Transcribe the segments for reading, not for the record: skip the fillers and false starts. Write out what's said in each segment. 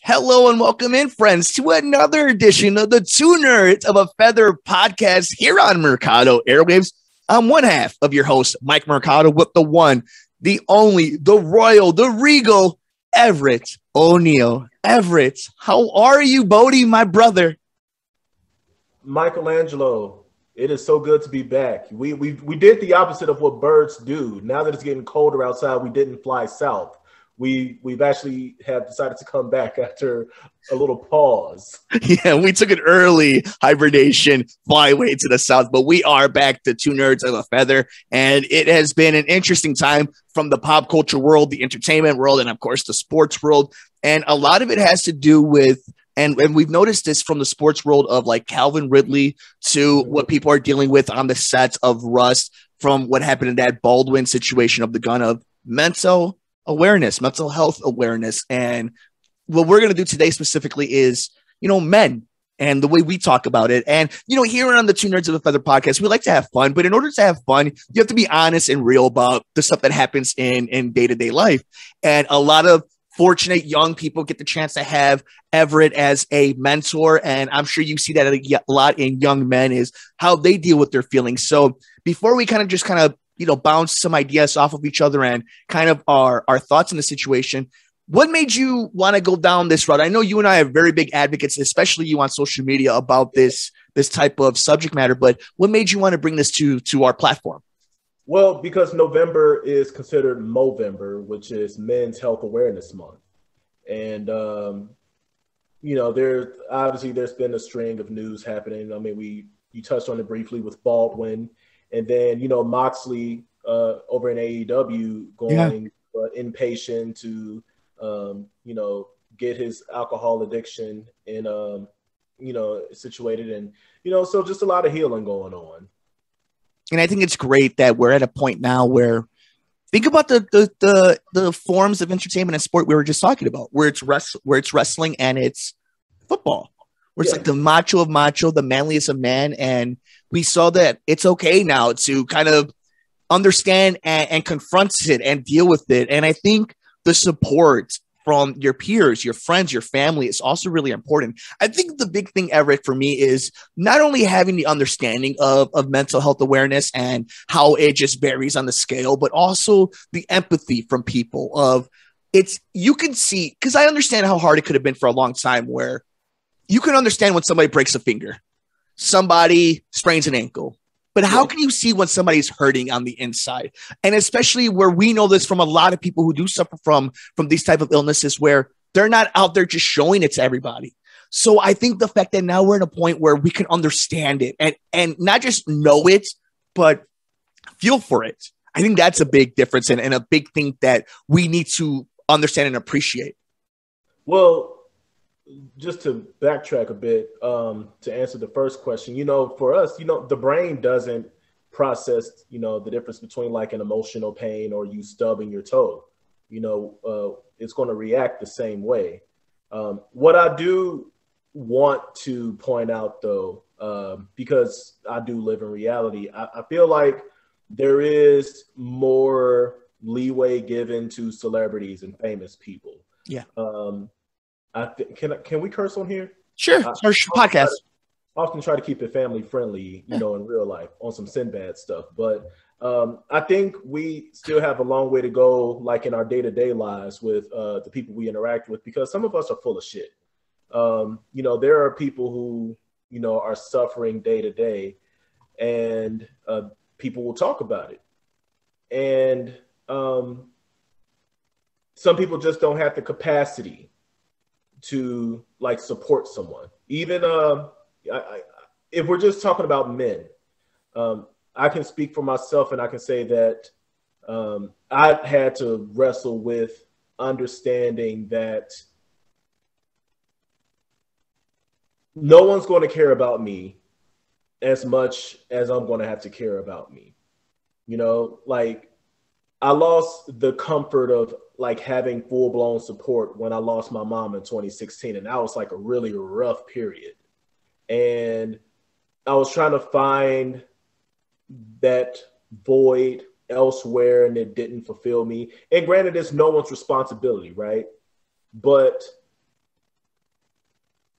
Hello and welcome in, friends, to another edition of the Two Nerds of a Feather podcast here on Mercado Airwaves. I'm one half of your host, Mike Mercado, with the one, the only, the royal, the regal, Everitt O'Neill. Everitt, how are you, Bodie, my brother? Michelangelo, it is so good to be back. We did the opposite of what birds do. Now that it's getting colder outside, we didn't fly south. We've actually have decided to come back after a little pause. Yeah, we took an early hibernation flyway to the south, but we are back to Two Nerds of a Feather, and it has been an interesting time from the pop culture world, the entertainment world, and of course the sports world. And a lot of it has to do with, and we've noticed this from the sports world of like Calvin Ridley to what people are dealing with on the sets of Rust, from what happened in that Baldwin situation of the gun, of mental awareness, mental health awareness. And what we're going to do today specifically is, men and the way we talk about it. And, here on the Two Nerds of a Feather podcast, we like to have fun, but in order to have fun, you have to be honest and real about the stuff that happens in day-to-day life. And a lot of fortunate young people get the chance to have Everitt as a mentor. And I'm sure you see that a lot in young men, is how they deal with their feelings. So before we kind of bounce some ideas off of each other and kind of our thoughts in the situation, what made you want to go down this route? I know you and I are very big advocates, especially you on social media, about this type of subject matter, but what made you want to bring this to our platform? Well, because November is considered Movember, which is Men's Health Awareness Month. And, there's been a string of news happening. I mean, you touched on it briefly with Baldwin. And then, Moxley over in AEW going inpatient to, get his alcohol addiction situated. And, so just a lot of healing going on. And I think it's great that we're at a point now where, think about the forms of entertainment and sport we were just talking about, where it's wrestling and it's football, where it's like the macho of macho, the manliest of man. And we saw that it's okay now to kind of understand and confront it and deal with it. And I think the support from your peers, your friends, your family is also really important. I think the big thing, Everitt, for me is not only having the understanding of mental health awareness and how it just varies on the scale, but also the empathy from people of you can see, because I understand how hard it could have been for a long time, where you can understand when somebody breaks a finger, somebody sprains an ankle, but how can you see when somebody's hurting on the inside? And especially where we know this from a lot of people who do suffer from these type of illnesses, where they're not out there just showing it to everybody. So I think the fact that now we're in a point where we can understand it and not just know it, but feel for it. I think that's a big difference and a big thing that we need to understand and appreciate. Well, just to backtrack a bit, to answer the first question, for us, the brain doesn't process, the difference between like an emotional pain or you stubbing your toe. It's going to react the same way. What I do want to point out, though, because I do live in reality, I feel like there is more leeway given to celebrities and famous people. Yeah. Can we curse on here? Sure. Podcast. Often try to keep it family friendly, in real life on some Sinbad stuff. But I think we still have a long way to go, like in our day-to-day lives with the people we interact with, because some of us are full of shit. There are people who, are suffering day to day, and people will talk about it. And some people just don't have the capacity to like support someone. Even if we're just talking about men, I can speak for myself and I can say that I had to wrestle with understanding that no one's going to care about me as much as I'm going to have to care about me. Like I lost the comfort of like having full blown support when I lost my mom in 2016. And that was like a really rough period. And I was trying to find that void elsewhere and it didn't fulfill me. And granted, it's no one's responsibility, right? But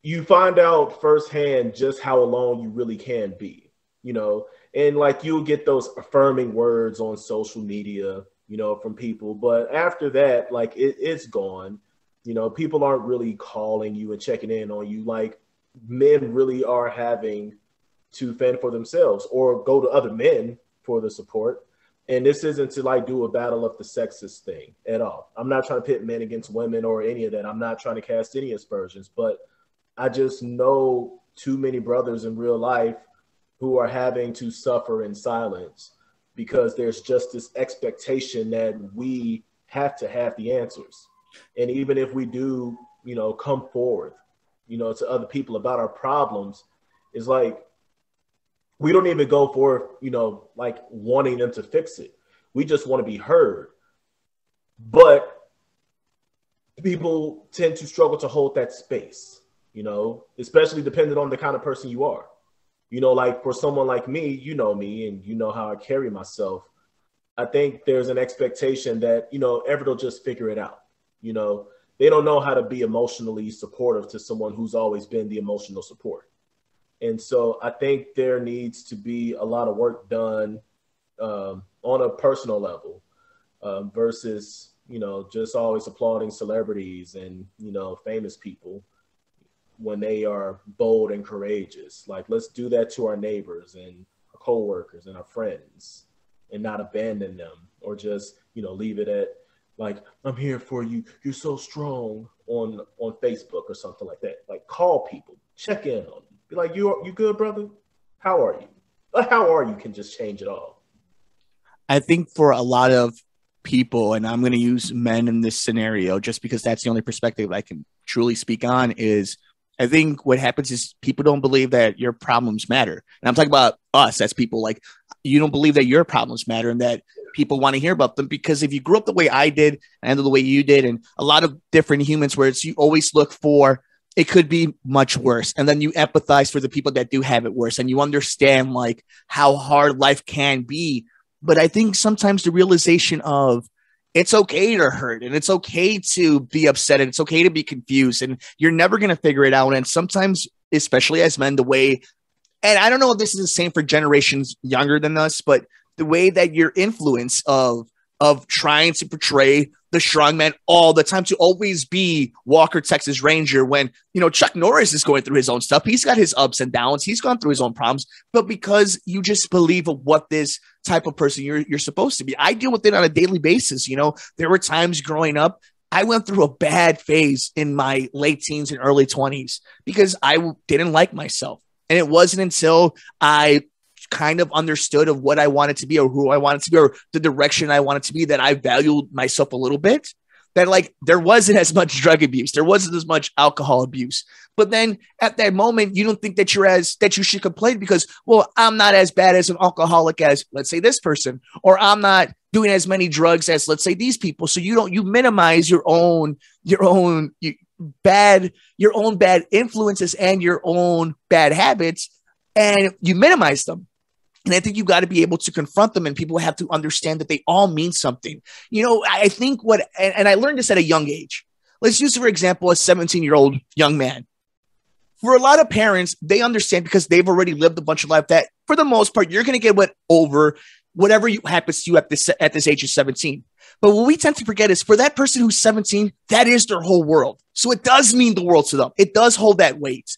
you find out firsthand just how alone you really can be, you know, and like you'll get those affirming words on social media, you know, from people. But after that, like it's gone. You know, people aren't really calling you and checking in on you like men really are having to fend for themselves or go to other men for the support. And this isn't to like do a battle of the sexist thing at all. I'm not trying to pit men against women or any of that. I'm not trying to cast any aspersions, but I just know too many brothers in real life who are having to suffer in silence because there's just this expectation that we have to have the answers. And even if we do, you know, come forward, you know, to other people about our problems, it's like we don't even go for, you know, like wanting them to fix it. We just want to be heard. But people tend to struggle to hold that space, you know, especially depending on the kind of person you are. You know, like for someone like me and you know how I carry myself. I think there's an expectation that, you know, Everett will just figure it out. You know, they don't know how to be emotionally supportive to someone who's always been the emotional support. And so I think there needs to be a lot of work done on a personal level versus, you know, just always applauding celebrities and, you know, famous people when they are bold and courageous. Like, let's do that to our neighbors and our coworkers and our friends and not abandon them or just, you know, leave it at like, I'm here for you. You're so strong on Facebook or something like that. Like, call people, check in on them. Be like, you good, brother? How are you? How are you can just change it all. I think for a lot of people, and I'm going to use men in this scenario just because that's the only perspective I can truly speak on, is I think what happens is people don't believe that your problems matter. And I'm talking about us as people. Like, you don't believe that your problems matter and that people want to hear about them, because if you grew up the way I did and the way you did, and a lot of different humans, where it's you always look for it could be much worse. And then you empathize for the people that do have it worse, and you understand like how hard life can be. But I think sometimes the realization of it's okay to hurt and it's okay to be upset and it's okay to be confused and you're never going to figure it out. And sometimes, especially as men, the way, and I don't know if this is the same for generations younger than us, but the way that your influence of trying to portray the strongman all the time, to always be Walker, Texas Ranger, when, you know, Chuck Norris is going through his own stuff. He's got his ups and downs. He's gone through his own problems, but because you just believe of what this type of person you're supposed to be. I deal with it on a daily basis. You know, there were times growing up, I went through a bad phase in my late teens and early 20s because I didn't like myself. And it wasn't until I kind of understood of what I wanted to be or who I wanted to be or the direction I wanted to be that I valued myself a little bit. That like there wasn't as much drug abuse, there wasn't as much alcohol abuse. But then at that moment, you don't think that you should complain because, well, I'm not as bad as an alcoholic as, let's say, this person, or I'm not doing as many drugs as, let's say, these people. So you minimize your own bad influences and your own bad habits, and you minimize them. And I think you got to be able to confront them, and people have to understand that they all mean something. You know, I think and I learned this at a young age. Let's use, for example, a 17-year-old young man. For a lot of parents, they understand because they've already lived a bunch of life that for the most part, you're going to get whatever happens to you at this age of 17. But what we tend to forget is for that person who's 17, that is their whole world. So it does mean the world to them. It does hold that weight.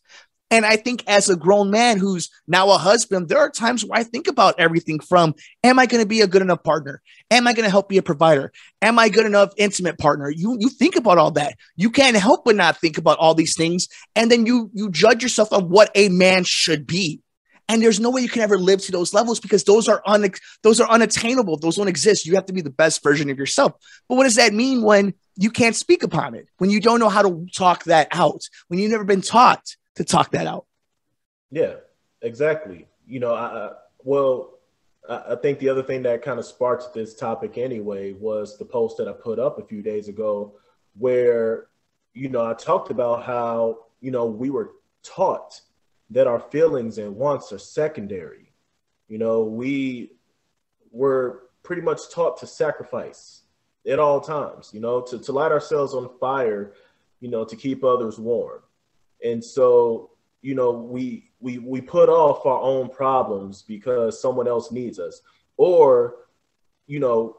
And I think as a grown man who's now a husband, there are times where I think about everything from, am I going to be a good enough partner? Am I going to help be a provider? Am I good enough intimate partner? You think about all that. You can't help but not think about all these things. And then you judge yourself on what a man should be. And there's no way you can ever live to those levels because those are unattainable. Those don't exist. You have to be the best version of yourself. But what does that mean when you can't speak upon it? When you don't know how to talk that out? When you've never been taught to talk that out? Yeah, exactly. You know, I think the other thing that kind of sparked this topic anyway was the post that I put up a few days ago where, you know, I talked about how, you know, we were taught that our feelings and wants are secondary. You know, we were pretty much taught to sacrifice at all times, you know, to light ourselves on fire, you know, to keep others warm. And so, we put off our own problems because someone else needs us, or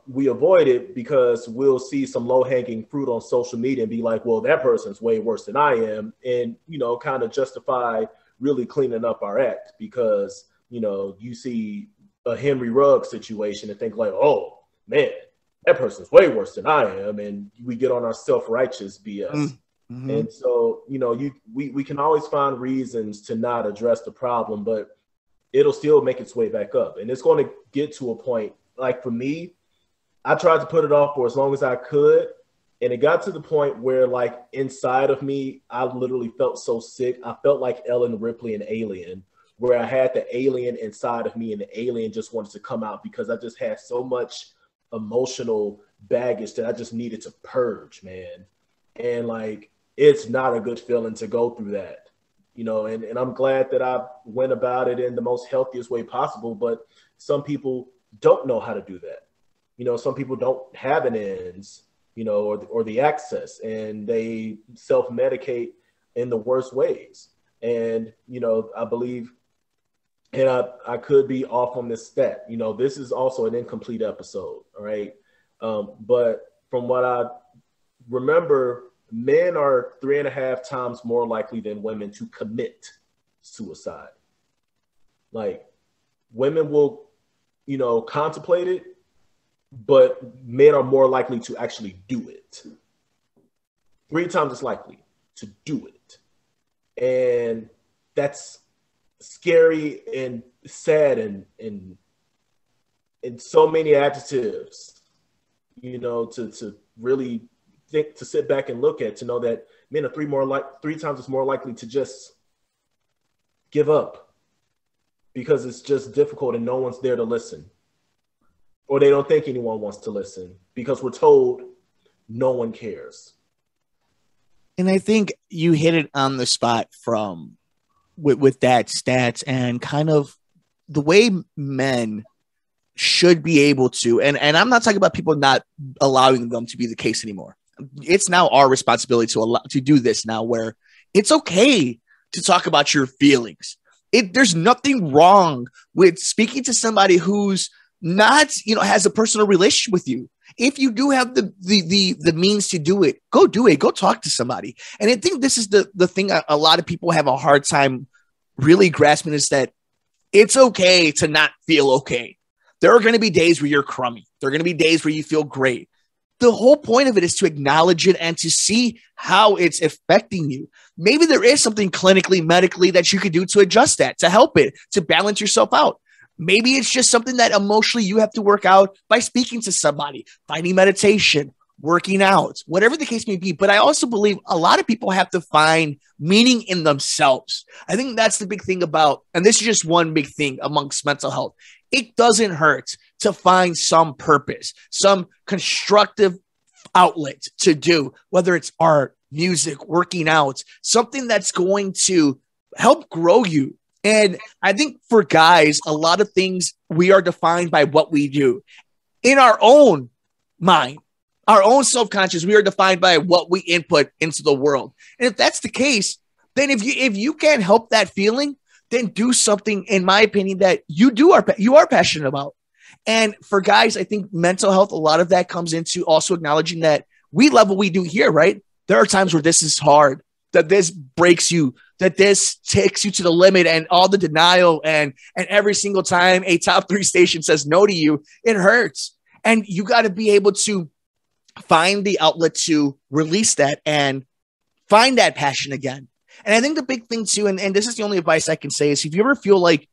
we avoid it because we'll see some low hanging fruit on social media and be like, well, that person's way worse than I am. And, kind of justify really cleaning up our act because, you see a Henry Ruggs situation and think like, oh man, that person's way worse than I am. And we get on our self-righteous BS. Mm-hmm. And so, we can always find reasons to not address the problem, but it'll still make its way back up. And it's going to get to a point. Like for me, I tried to put it off for as long as I could. And it got to the point where like inside of me, I literally felt so sick. I felt like Ellen Ripley in Alien, where I had the alien inside of me and the alien just wanted to come out because I just had so much emotional baggage that I just needed to purge, man. And like, it's not a good feeling to go through that, and I'm glad that I went about it in the most healthiest way possible. But some people don't know how to do that. Some people don't have an ends, or the access, and they self-medicate in the worst ways. And, I believe, and I could be off on this stat, this is also an incomplete episode. All right. But from what I remember, men are 3.5 times more likely than women to commit suicide. Like women will, contemplate it, but men are more likely to actually do it. 3 times as likely to do it. And that's scary and sad and so many adjectives, to really think, to sit back and look at, to know that men are 3 times as more likely to just give up because it's just difficult and no one's there to listen, or they don't think anyone wants to listen because we're told no one cares. And I think you hit it on the spot with that stats and kind of the way men should be able to, and I'm not talking about people not allowing them to be the case anymore. It's now our responsibility to do this now, where it's okay to talk about your feelings. There's nothing wrong with speaking to somebody who's not, has a personal relationship with you. If you do have the means to do it, go do it. Go talk to somebody. And I think this is the thing a lot of people have a hard time really grasping, is that it's okay to not feel okay. There are going to be days where you're crummy. There are going to be days where you feel great. The whole point of it is to acknowledge it and to see how it's affecting you. Maybe there is something clinically, medically that you could do to adjust that, to help it, to balance yourself out. Maybe it's just something that emotionally you have to work out by speaking to somebody, finding meditation, working out, whatever the case may be. But I also believe a lot of people have to find meaning in themselves. I think that's the big thing about, and this is just one big thing amongst mental health. It doesn't hurt to find some purpose, some constructive outlet to do, whether it's art, music, working out, something that's going to help grow you. And I think for guys, a lot of things, we are defined by what we do in our own mind, our own self-conscious. We are defined by what we input into the world. And if that's the case, then if you can't help that feeling, then do something, in my opinion, that you are passionate about. And for guys, I think mental health, a lot of that comes into also acknowledging that we love what we do here, right? There are times where this is hard, that this breaks you, that this takes you to the limit, and all the denial and every single time a top 3 station says no to you, it hurts. And you got to be able to find the outlet to release that and find that passion again. And I think the big thing too, and this is the only advice I can say, is if you ever feel like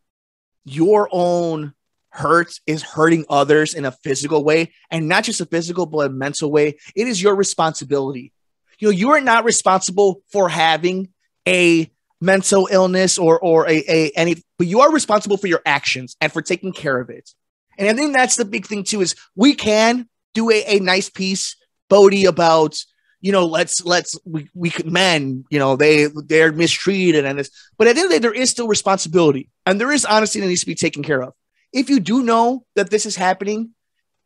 your own hurt is hurting others in a physical way, and not just a physical, but a mental way, it is your responsibility. You are not responsible for having a mental illness or any, but you are responsible for your actions and for taking care of it. And I think that's the big thing too, is we can do a nice piece, Bodie, about, we could, men, they're mistreated and this, but at the end of the day, there is still responsibility and there is honesty that needs to be taken care of. If you do know that this is happening,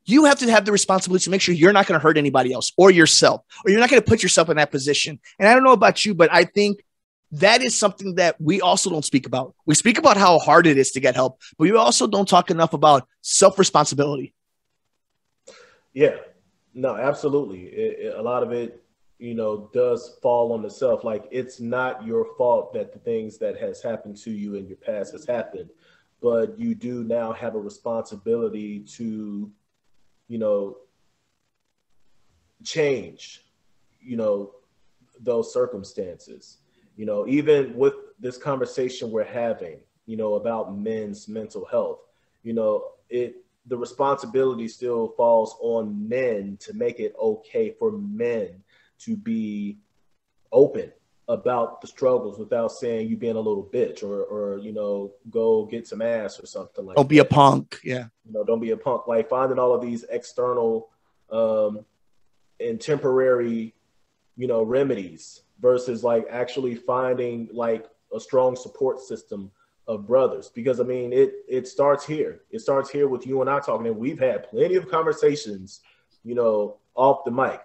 you have to have the responsibility to make sure you're not going to hurt anybody else or yourself, or you're not going to put yourself in that position. And I don't know about you, but I think that is something that we also don't speak about. We speak about how hard it is to get help, but we also don't talk enough about self-responsibility. Yeah, no, absolutely. A lot of it, does fall on the self. Like, it's not your fault that the things that has happened to you in your past has happened, but you do now have a responsibility to, you know, change, you know, those circumstances. Even with this conversation we're having, about men's mental health, the responsibility still falls on men to make it okay for men to be open about the struggles without saying you being a little bitch or go get some ass or something like that. Don't be a punk. Yeah. Don't be a punk. Like, finding all of these external and temporary, remedies versus like actually finding like a strong support system of brothers. Because I mean, it starts here. It starts here with you and I talking, and we've had plenty of conversations, off the mic.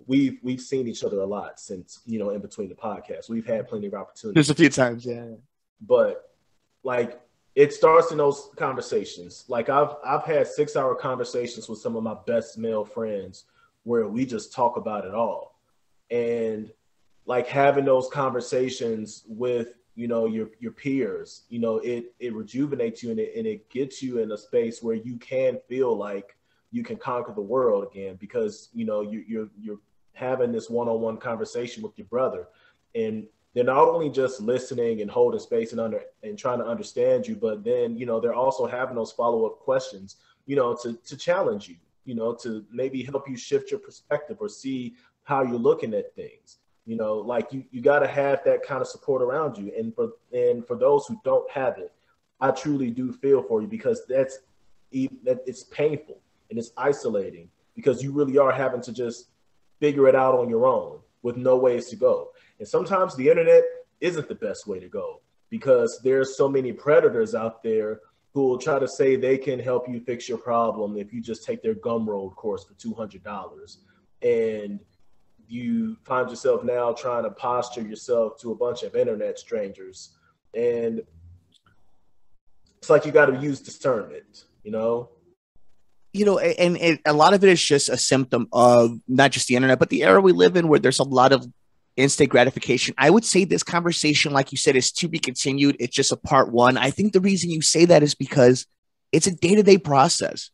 We've seen each other a lot since, in between the podcasts. We've had plenty of opportunities. There's a few times, yeah. But like, it starts in those conversations. Like, I've had 6-hour conversations with some of my best male friends where we just talk about it all. And like, having those conversations with, your peers, it rejuvenates you, and it gets you in a space where you can feel like you can conquer the world again, because, you're having this one-on-one conversation with your brother, and they're not only just listening and holding space and trying to understand you, but then, they're also having those follow-up questions, to challenge you, to maybe help you shift your perspective or see how you're looking at things. Like, you got to have that kind of support around you. And for those who don't have it, I truly do feel for you, because it's painful and it's isolating, because you really are having to just figure it out on your own with no ways to go. And sometimes the internet isn't the best way to go, because there's so many predators out there who will try to say they can help you fix your problem if you just take their Gumroad course for $200. And you find yourself now trying to posture yourself to a bunch of internet strangers. And it's like, you got to use discernment, And a lot of it is just a symptom of not just the internet, but the era we live in, where there's a lot of instant gratification. I would say this conversation, like you said, is to be continued. It's just a part one. I think the reason you say that is because it's a day-to-day process.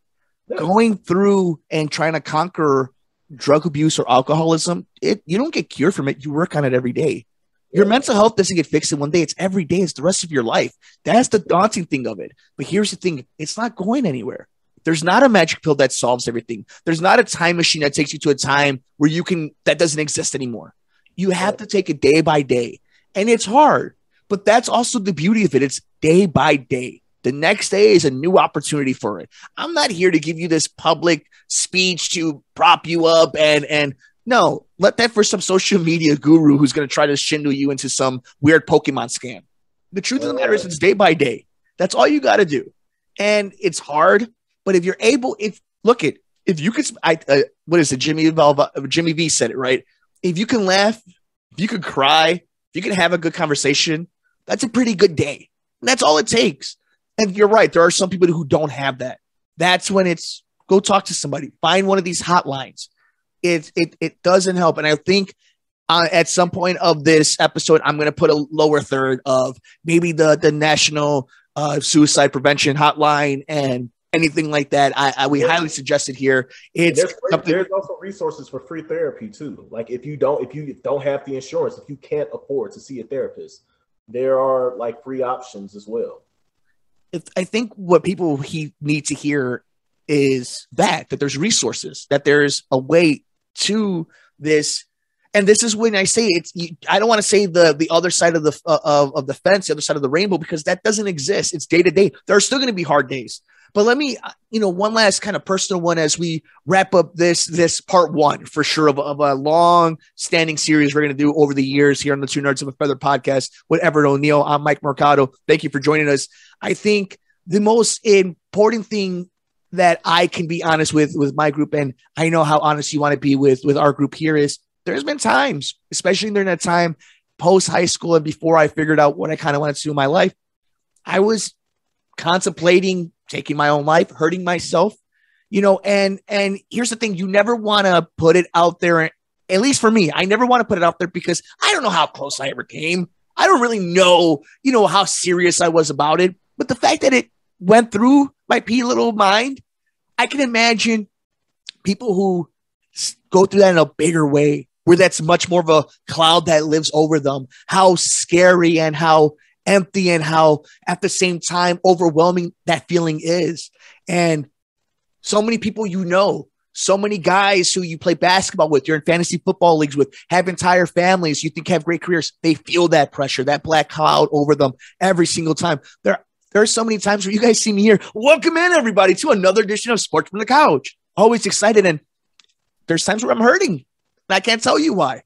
Yeah. Going through and trying to conquer drug abuse or alcoholism, you don't get cured from it. You work on it every day. Your mental health doesn't get fixed in one day. It's every day. It's the rest of your life. That's the daunting thing of it. But here's the thing. It's not going anywhere. There's not a magic pill that solves everything. There's not a time machine that takes you to a time where that doesn't exist anymore. You have to take it day by day. And it's hard, but that's also the beauty of it. It's day by day. The next day is a new opportunity for it. I'm not here to give you this public speech to prop you up and no, let that for some social media guru who's going to try to shindle you into some weird Pokemon scam. The truth of the matter is, it's day by day. That's all you got to do. And it's hard, but if you're able, if you could, what is it? Jimmy V said it, right? If you can laugh, if you can cry, if you can have a good conversation, that's a pretty good day. And that's all it takes. And you're right. There are some people who don't have that. That's when it's go talk to somebody, find one of these hotlines. It doesn't help. And I think at some point of this episode, I'm going to put a lower third of maybe the National Suicide Prevention Hotline and anything like that. We highly suggest it here. There's also resources for free therapy too. Like, if you don't have the insurance, if you can't afford to see a therapist, there are like free options as well. I think what people need to hear is that there's resources, that there's a way to this. And this is when I say I don't want to say the other side of the fence, the other side of the rainbow, because that doesn't exist. It's day to day. There are still going to be hard days. But let me, one last kind of personal one as we wrap up this part one, for sure, of a long standing series we're going to do over the years here on the Two Nerds of a Feather podcast with Everitt O'Neill. I'm Mike Mercado. Thank you for joining us. I think the most important thing that I can be honest with my group, and I know how honest you want to be with our group here, is there's been times, especially during that time, post high school and before I figured out what I kind of wanted to do in my life, I was contemplating taking my own life, hurting myself, and here's the thing, you never want to put it out there. At least for me, I never want to put it out there because I don't know how close I ever came. I don't really know, how serious I was about it. But the fact that it went through my pea little mind, I can imagine people who go through that in a bigger way, where that's much more of a cloud that lives over them, how scary and how empty and how at the same time overwhelming that feeling is. And so many people, so many guys who you play basketball with, you're in fantasy football leagues with, have entire families you think have great careers. They feel that pressure, that black cloud over them every single time. There are so many times where you guys see me here. Welcome in, everybody, to another edition of Sports from the Couch. Always excited. And there's times where I'm hurting. I can't tell you why.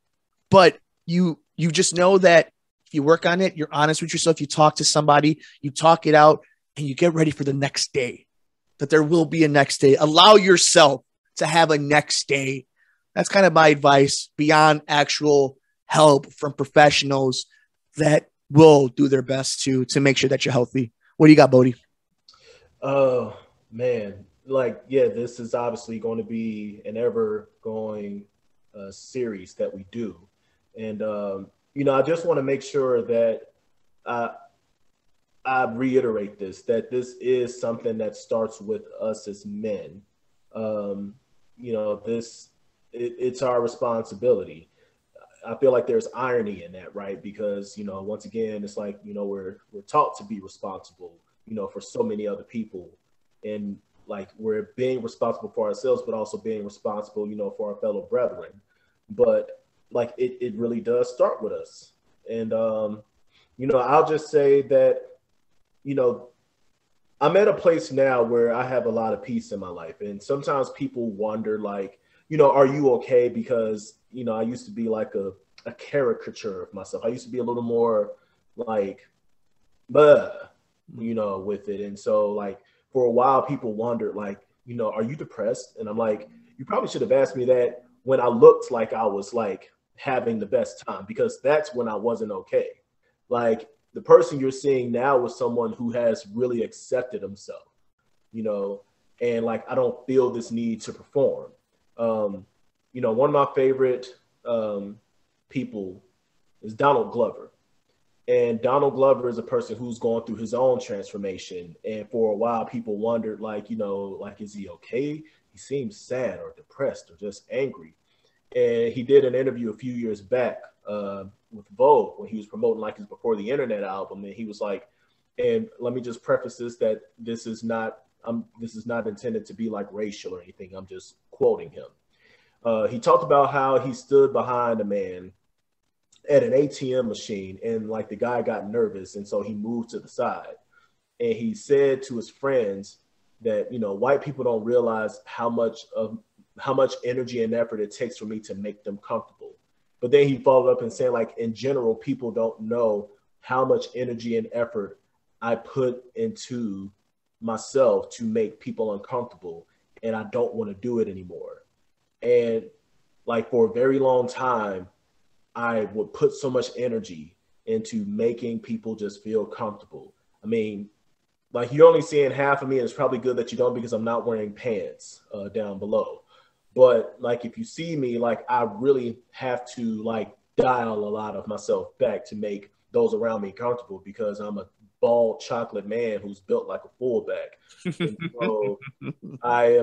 But you just know that if you work on it, you're honest with yourself, you talk to somebody, you talk it out, and you get ready for the next day, that there will be a next day. Allow yourself to have a next day. That's kind of my advice, beyond actual help from professionals that will do their best to make sure that you're healthy. What do you got, Bodie? Oh, man. This is obviously going to be an ever-going series that we do. And, I just want to make sure that I reiterate that this is something that starts with us as men. It's our responsibility. I feel like there's irony in that, right? Because, once again, it's like, we're taught to be responsible, for so many other people. And like, we're being responsible for ourselves, but also being responsible, for our fellow brethren. But like, it really does start with us. And, I'll just say that, I'm at a place now where I have a lot of peace in my life. And sometimes people wonder, like, are you okay? Because, I used to be like a caricature of myself. I used to be a little more like, with it. And so like for a while, people wondered, like, are you depressed? And I'm like, you probably should have asked me that when I looked like I was like having the best time, because that's when I wasn't okay. Like, the person you're seeing now is someone who has really accepted himself, and like, I don't feel this need to perform. One of my favorite people is Donald Glover. And Donald Glover is a person who's going through his own transformation. And for a while, people wondered, like, is he okay? He seems sad or depressed or just angry. And he did an interview a few years back with Vogue when he was promoting like his Before the Internet album. And he was like, and let me just preface this, that this is not intended to be like racial or anything. I'm just quoting him. He talked about how he stood behind a man at an ATM machine, and like the guy got nervous, and so he moved to the side. And he said to his friends that, white people don't realize how much energy and effort it takes for me to make them comfortable. But then he followed up and saying, like, in general, people don't know how much energy and effort I put into myself to make people uncomfortable, and I don't want to do it anymore. And like, for a very long time, I would put so much energy into making people just feel comfortable. I mean, like, you're only seeing half of me, and it's probably good that you don't, because I'm not wearing pants down below. But like, if you see me, like, I really have to like dial a lot of myself back to make those around me comfortable, because I'm a bald chocolate man who's built like a fullback. And so I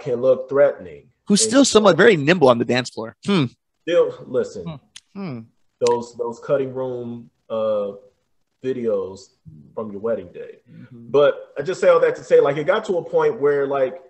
can look threatening. Who's still somewhat very nimble on the dance floor. Still, listen, those cutting room videos from your wedding day. But I just say all that to say, like, it got to a point where like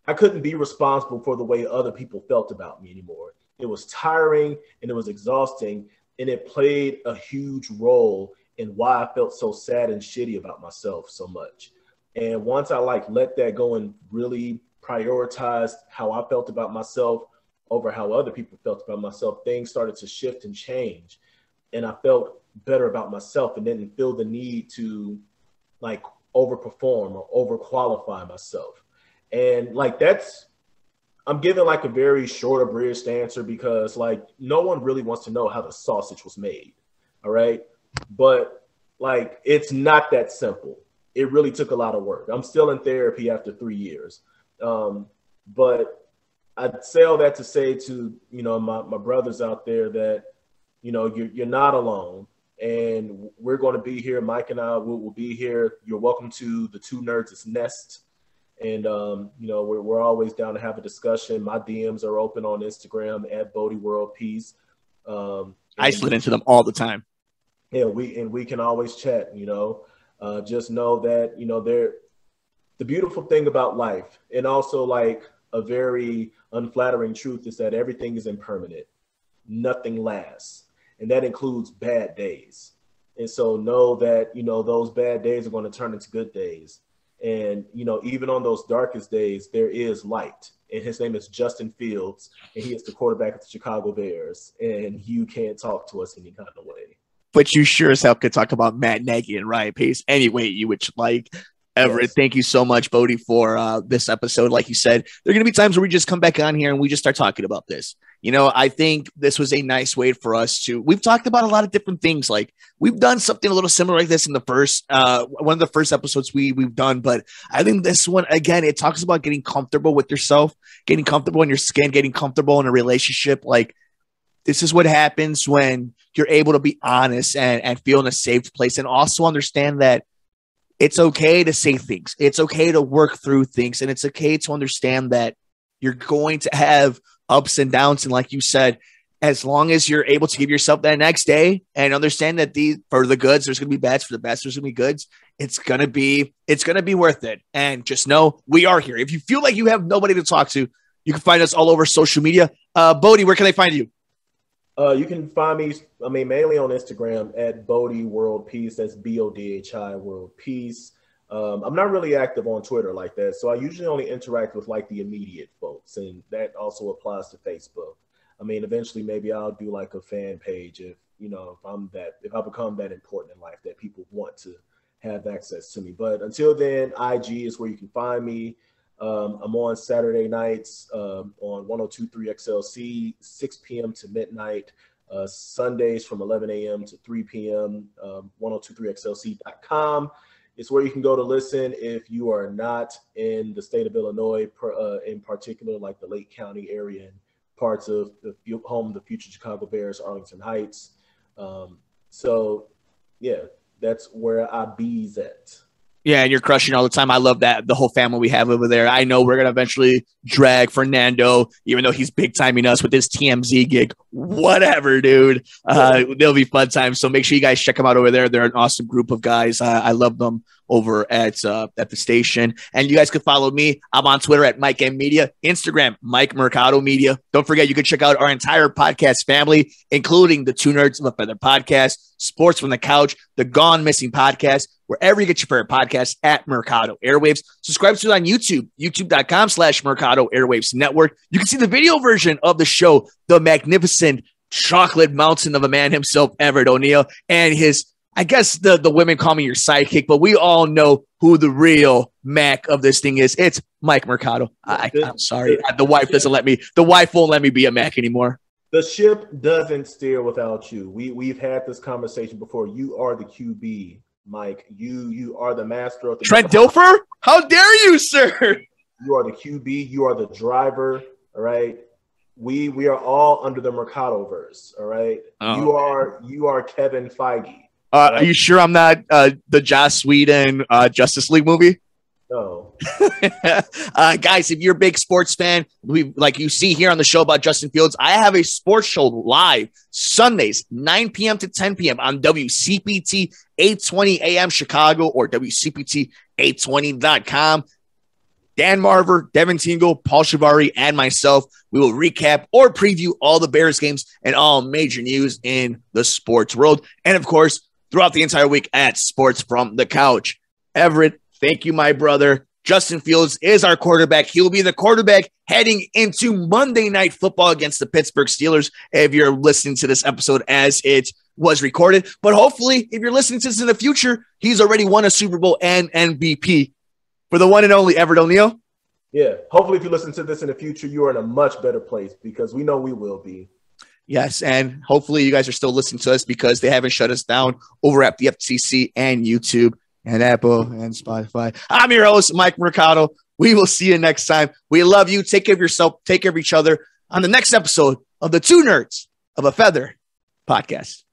I couldn't be responsible for the way other people felt about me anymore. It was tiring and it was exhausting, and it played a huge role in why I felt so sad and shitty about myself so much. And once I like let that go and really prioritized how I felt about myself over how other people felt about myself, things started to shift and change. And I felt better about myself and didn't feel the need to like overperform or overqualify myself. And like, I'm giving like a very short abridged answer because like no one really wants to know how the sausage was made. All right. But like, it's not that simple. It really took a lot of work. I'm still in therapy after 3 years. But I'd say all that to say to, my brothers out there that, you're not alone, and we're going to be here. Mike and I will be here. You're welcome to the Two Nerds' Nest. And, we're always down to have a discussion. My DMs are open on Instagram at Bodie World Peace. I slid into them all the time. Yeah, we can always chat, just know that, the beautiful thing about life, and also like a very unflattering truth, is that everything is impermanent. Nothing lasts. And that includes bad days. And so know that, those bad days are going to turn into good days. And, even on those darkest days, there is light. And his name is Justin Fields, and he is the quarterback of the Chicago Bears. And you can't talk to us any kind of way. But you sure as hell could talk about Matt Nagy and Ryan Pace any way you would like. Everitt, yes. Thank you so much, Bodie, for this episode. Like you said, there are going to be times where we just come back on here and we just start talking about this. I think this was a nice way for us to, we've talked about a lot of different things. Like we've done something a little similar like this in the first, one of the first episodes we've done. But I think this one, again, it talks about getting comfortable with yourself, getting comfortable in your skin, getting comfortable in a relationship. Like this is what happens when you're able to be honest and feel in a safe place, and also understand that it's okay to say things. It's okay to work through things. And it's okay to understand that you're going to have ups and downs. And like you said, as long as you're able to give yourself that next day and understand that for the goods, there's going to be bads, for the best, there's going to be goods. It's going to be worth it. And just know we are here. If you feel like you have nobody to talk to, you can find us all over social media. Bodie, where can they find you? You can find me, mainly on Instagram at Bodie World Peace. That's BODHI World Peace. I'm not really active on Twitter like that, so I usually only interact with like the immediate folks, and that also applies to Facebook. Eventually maybe I'll do like a fan page if I become that important in life that people want to have access to me. But until then, IG is where you can find me. I'm on Saturday nights on 102.3 XLC, 6 p.m. to midnight. Sundays from 11 a.m. to 3 p.m. 1023xlc.com. It's where you can go to listen if you are not in the state of Illinois, in particular, like the Lake County area and parts of the home of the future Chicago Bears, Arlington Heights. So, yeah, that's where I bees at. Yeah, and you're crushing all the time. I love that, the whole family we have over there. I know we're going to eventually drag Fernando, even though he's big-timing us with his TMZ gig. Whatever, dude. They'll be fun times. So make sure you guys check them out over there. They're an awesome group of guys. I love them over at the station. And you guys can follow me. I'm on Twitter at Mike M Media, Instagram, Mike Mercado Media. Don't forget, you can check out our entire podcast family, including the Two Nerds of a Feather podcast, Sports from the Couch, the Gone Missing podcast, wherever you get your favorite podcasts at Mercado Airwaves. Subscribe to it on YouTube, youtube.com/Mercado Airwaves Network. You can see the video version of the show, the magnificent chocolate mountain of a man himself, Everitt O'Neill, and his, I guess the women call me your sidekick, but we all know who the real Mac of this thing is. It's Mike Mercado. I'm sorry. The wife won't let me be a Mac anymore. The ship doesn't steer without you. We've had this conversation before. You are the QB, Mike. You are the master of the Trent Dilfer? How dare you, sir? You are the QB. You are the driver. All right. We are all under the Mercadoverse. All right. Oh. You are Kevin Feige. Right? Are you sure I'm not the Joss Whedon Justice League movie? No. Guys, if you're a big sports fan, like you see here on the show about Justin Fields, I have a sports show live Sundays, 9 p.m. to 10 p.m. on WCPT 820 AM Chicago or WCPT820.com. Dan Marver, Devin Tingle, Paul Shivari, and myself, we will recap or preview all the Bears games and all major news in the sports world. And, of course, throughout the entire week at Sports from the Couch. Everitt, thank you, my brother. Justin Fields is our quarterback. He will be the quarterback heading into Monday Night Football against the Pittsburgh Steelers if you're listening to this episode as it was recorded. But hopefully, if you're listening to this in the future, he's already won a Super Bowl and MVP. For the one and only Everitt O'Neill, Yeah. Hopefully, if you listen to this in the future, you are in a much better place because we know we will be. Yes, and hopefully you guys are still listening to us because they haven't shut us down over at the FCC and YouTube and Apple and Spotify. I'm your host, Mike Mercado. We will see you next time. We love you. Take care of yourself. Take care of each other on the next episode of the Two Nerds of a Feather podcast.